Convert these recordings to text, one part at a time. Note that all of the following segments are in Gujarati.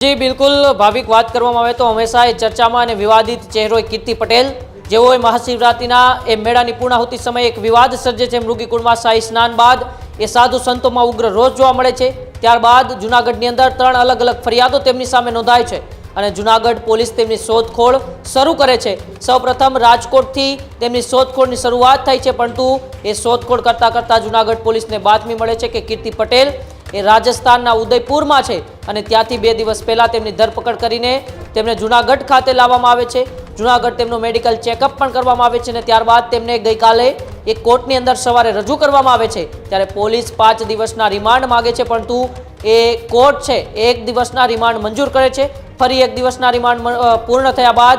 जी बिल्कुल भाविक बात करवामां आवे तो हमेशा ए चर्चामां अने विवादित चेहरो कीर्ति पटेल जेओए महाशिवरात्रिना ए मेळानी पूर्णाहुति समय एक विवाद सर्जे छे। मृगीकुंडमां शाही स्नान बाद ए साधु संतोमां उग्र रोष जोवा मळे छे। त्यारबाद जूनागढ़नी अंदर 3 अलग अलग फरियादो तेमनी सामे नोंधाई छे અને જૂનાગઢ પોલીસ તેમની શોધખોળ શરૂ કરે છે। સૌપ્રથમ રાજકોટથી તેમની શોધખોળની શરૂઆત થઈ છે, પરંતુ એ શોધખોળ કરતાં કરતાં જૂનાગઢ પોલીસને બાતમી મળે છે કે કીર્તિ પટેલ એ રાજસ્થાનના ઉદયપુરમાં છે અને ત્યાંથી 2 દિવસ પહેલાં તેમની ધરપકડ કરીને તેમને જૂનાગઢ ખાતે લાવવામાં આવે છે। જૂનાગઢ તેમનું મેડિકલ ચેકઅપ પણ કરવામાં આવે છે અને ત્યારબાદ તેમને ગઈકાલે એક કોર્ટની અંદર સવારે રજૂ કરવામાં આવે છે। ત્યારે પોલીસ 5 દિવસના રિમાન્ડ માગે છે, પરંતુ એ કોર્ટ છે 1 દિવસના રિમાન્ડ મંજૂર કરે છે। ફરી 1 દિવસના રિમાન્ડ પૂર્ણ થયા બાદ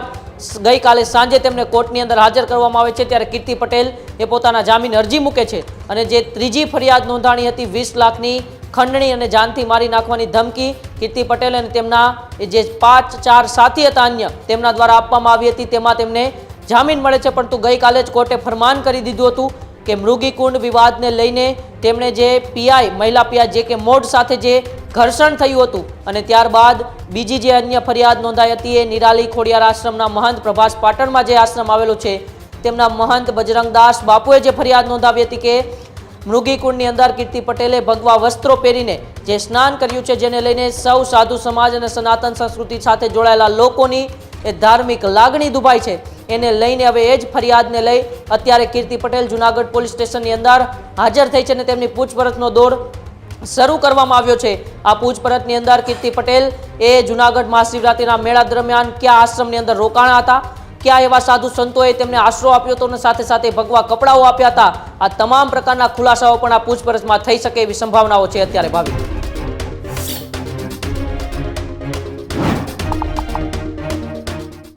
ગઈકાલે સાંજે તેમને કોર્ટની અંદર હાજર કરવામાં આવે છે। ત્યારે કીર્તિ પટેલ એ પોતાના જામીન અરજી મૂકે છે અને જે ત્રીજી ફરિયાદ નોંધાણી હતી 20 લાખની ખંડણી અને જાનથી મારી નાખવાની ધમકી કીર્તિ પટેલ અને તેમના જે 5-4 સાથી હતા અન્ય તેમના દ્વારા આપવામાં આવી હતી, તેમાં તેમને જામીન મળે છે। પરંતુ ગઈકાલે જ કોર્ટે ફરમાન કરી દીધું હતું કે મૃગીકુંડ વિવાદને લઈને તેમણે જે પીઆઈ મહિલા પીઆઈ જે કે મોડ સાથે જે ઘર્ષણ થયું હતું અને ત્યારબાદ બીજી જે અન્ય ફરિયાદ નોંધાઈ હતી એ નિરાલી ખોડિયાર આશ્રમના મહંત પ્રભાસ પાટણમાં જે આશ્રમ આવેલો છે તેમના મહંત બજરંગદાસ બાપુએ જે ફરિયાદ નોંધાવી હતી કે મૃગીકુંડની અંદર કીર્તિ પટેલે ભગવા વસ્ત્રો પહેરીને જે સ્નાન કર્યું છે, જેને લઈને સૌ સાધુ સમાજ અને સનાતન સંસ્કૃતિ સાથે જોડાયેલા લોકોની એ ધાર્મિક લાગણી દુભાઈ છે। એને લઈને હવે એ જ ફરિયાદને લઈ અત્યારે કીર્તિ પટેલ જૂનાગઢ પોલીસ સ્ટેશનની અંદર હાજર થઈ છે અને તેમની પૂછપરછનો દોર શરૂ કરવામાં આવ્યો છે। આ પૂછપરછની અંદર કીર્તિ પટેલ એ જૂનાગઢ મહાશિવરાત્રિના મેળા દરમિયાન કયા આશ્રમની અંદર રોકાણા હતા, ક્યાં એવા સાધુ સંતોએ તેમને આશરો આપ્યો હતો અને સાથે સાથે ભગવા કપડાઓ આપ્યા હતા, આ તમામ પ્રકારના ખુલાસાઓ પણ આ પૂછપરછમાં થઈ શકે એવી સંભાવનાઓ છે અત્યારે ભાવિ।